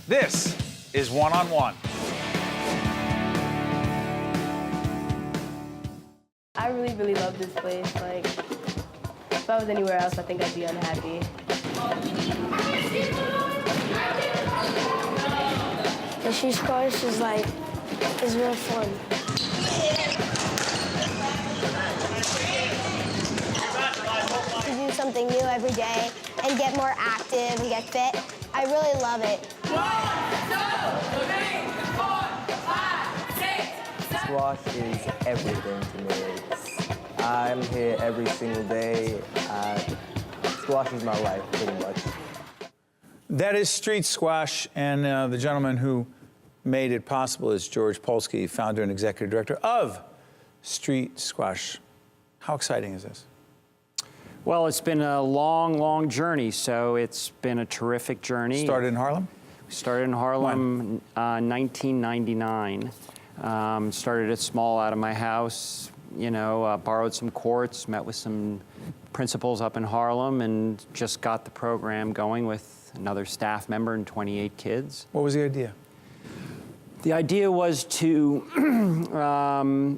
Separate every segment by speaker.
Speaker 1: This is One on One.
Speaker 2: I really love this place. Like, if I was anywhere else, I think I'd be unhappy.
Speaker 3: The StreetSquash is real fun. To do something new every day and get more active and get fit, I really love it.
Speaker 4: 1, 2, 3, 4, 5, 6. Squash is everything to me. I'm here every single day. Squash is my life, pretty much.
Speaker 1: That is StreetSquash, and the gentleman who made it possible is George Polsky, founder and executive director of StreetSquash. How exciting is this?
Speaker 5: Well, it's been a long journey, so it's been a terrific journey.
Speaker 1: Started in Harlem?
Speaker 5: We started in Harlem, 1999. Started it small out of my house, you know, borrowed some courts, met with some principals up in Harlem, and just got the program going with another staff member and 28 kids.
Speaker 1: What was the idea?
Speaker 5: The idea was to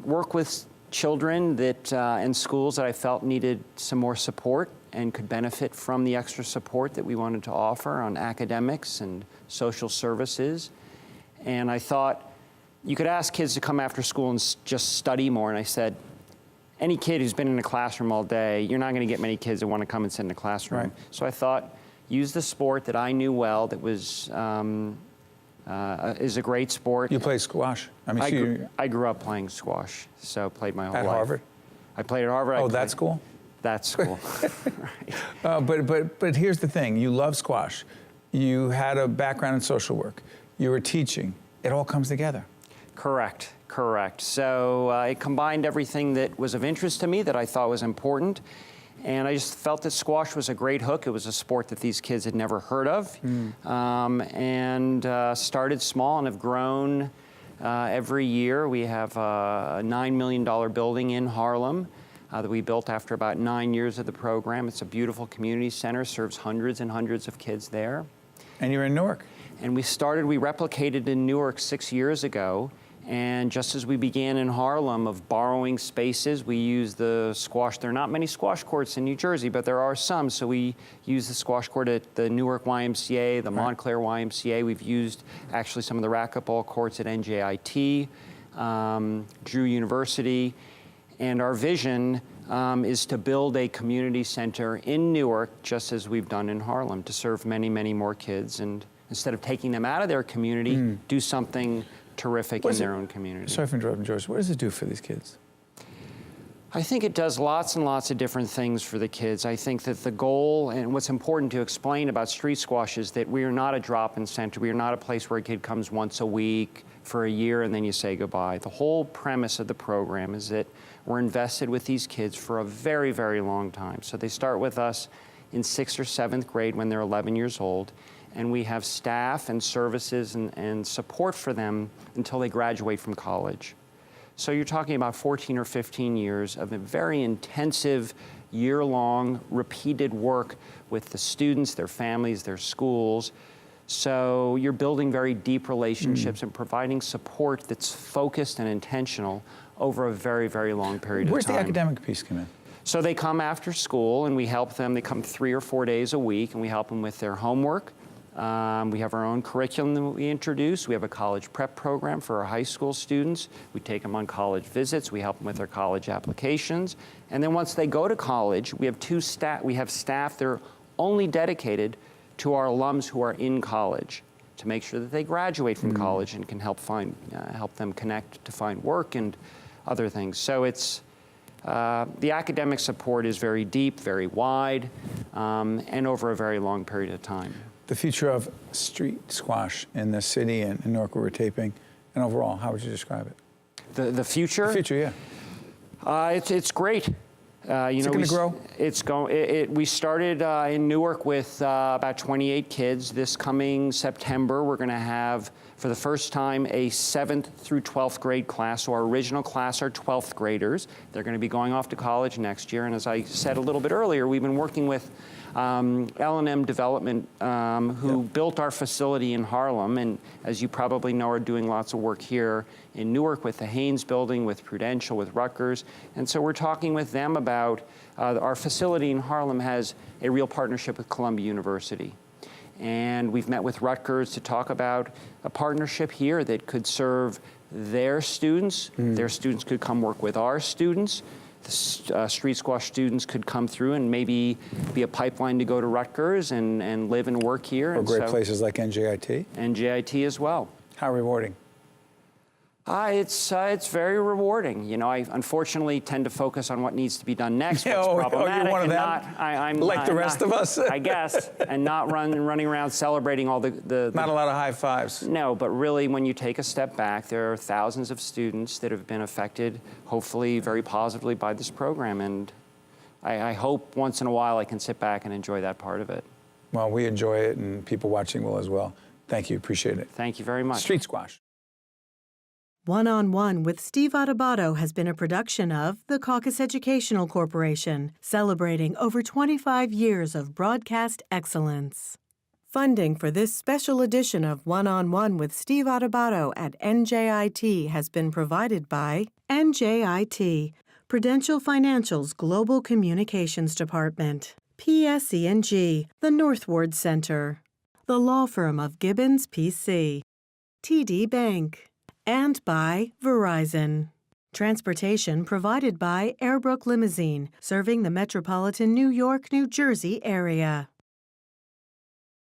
Speaker 5: work with children that in schools that I felt needed some more support and could benefit from the extra support that we wanted to offer on academics and social services. And I thought, you could ask kids to come after school and just study more. And I said, any kid who's been in a classroom all day, you're not going to get many kids that want to come and sit in a classroom.
Speaker 1: Right.
Speaker 5: So I thought, use the sport that I knew well, that was is a great sport.
Speaker 1: You play squash.
Speaker 5: I grew up playing squash, so played my whole life.
Speaker 1: At Harvard?
Speaker 5: I played at Harvard.
Speaker 1: Oh, that school?
Speaker 5: That school. Right.
Speaker 1: But here's the thing. You love squash. You had a background in social work. You were teaching. It all comes together.
Speaker 5: Correct. So it combined everything that was of interest to me that I thought was important. And I just felt that squash was a great hook. It was a sport that these kids had never heard of. Started small and have grown every year. We have a $9 million building in Harlem that we built after about 9 years of the program. It's a beautiful community center, serves hundreds and hundreds of kids there.
Speaker 1: And you're in Newark.
Speaker 5: And we replicated in Newark 6 years ago. And just as we began in Harlem of borrowing spaces, we used the squash. There are not many squash courts in New Jersey, but there are some. So we use the squash court at the Newark YMCA, the Montclair YMCA. We've used actually some of the racquetball courts at NJIT, Drew University. And our vision is to build a community center in Newark, just as we've done in Harlem, to serve many more kids. And instead of taking them out of their community, do something terrific in their own community.
Speaker 1: Sorry for interrupting, George. What does it do for these kids?
Speaker 5: I think it does lots and lots of different things for the kids. I think that the goal, and what's important to explain about StreetSquash, is that we are not a drop-in center. We are not a place where a kid comes once a week for a year and then you say goodbye. The whole premise of the program is that we're invested with these kids for a very long time. So they start with us in 6th or 7th grade when they're 11 years old. And we have staff and services and support for them until they graduate from college. So you're talking about 14 or 15 years of a very intensive, year-long, repeated work with the students, their families, their schools. So you're building very deep relationships and providing support that's focused and intentional over a very long period of time.
Speaker 1: Where's the academic piece come in?
Speaker 5: So they come after school and we help them. They come 3 or 4 days a week and we help them with their homework. We have our own curriculum that we introduce. We have a college prep program for our high school students. We take them on college visits. We help them with their college applications. And then once they go to college, we have staff that are only dedicated to our alums who are in college to make sure that they graduate from college and can help them connect to find work and other things. So it's the academic support is very deep, very wide, and over a very long period of time.
Speaker 1: The future of StreetSquash in the city and in Newark where we're taping, and overall, how would you describe it?
Speaker 5: The future?
Speaker 1: The future, yeah.
Speaker 5: It's great.
Speaker 1: Is it going to grow?
Speaker 5: We started in Newark with about 28 kids. This coming September, we're going to have, for the first time, a 7th through 12th grade class. So our original class are 12th graders. They're going to be going off to college next year. And as I said a little bit earlier, we've been working with L&M Development, who built our facility in Harlem, and as you probably know, are doing lots of work here in Newark with the Haynes Building, with Prudential, with Rutgers. And so we're talking with them about our facility in Harlem has a real partnership with Columbia University. And we've met with Rutgers to talk about a partnership here that could serve their students. Their students could come work with our students. The street squash students could come through and maybe be a pipeline to go to Rutgers and live and work here.
Speaker 1: Or great places like NJIT.
Speaker 5: NJIT as well.
Speaker 1: How rewarding?
Speaker 5: It's very rewarding. You know, I unfortunately tend to focus on what needs to be done next.
Speaker 1: Yeah,
Speaker 5: what's problematic,
Speaker 1: you're one of
Speaker 5: and
Speaker 1: them?
Speaker 5: I'm
Speaker 1: like the rest of us?
Speaker 5: I guess, and not running around celebrating all the
Speaker 1: Not a lot of high fives.
Speaker 5: No, but really, when you take a step back, there are thousands of students that have been affected, hopefully very positively, by this program, and I hope once in a while I can sit back and enjoy that part of it.
Speaker 1: Well, we enjoy it, and people watching will as well. Thank you. Appreciate it.
Speaker 5: Thank you very much.
Speaker 1: Street Squash.
Speaker 6: One-on-One with Steve Adubato has been a production of the Caucus Educational Corporation, celebrating over 25 years of broadcast excellence. Funding for this special edition of One-on-One with Steve Adubato at NJIT has been provided by NJIT, Prudential Financial's Global Communications Department, PSE&G, the Northward Center, the law firm of Gibbons, P.C., TD Bank, and by Verizon. Transportation provided by Airbrook Limousine, serving the metropolitan New York, New Jersey area.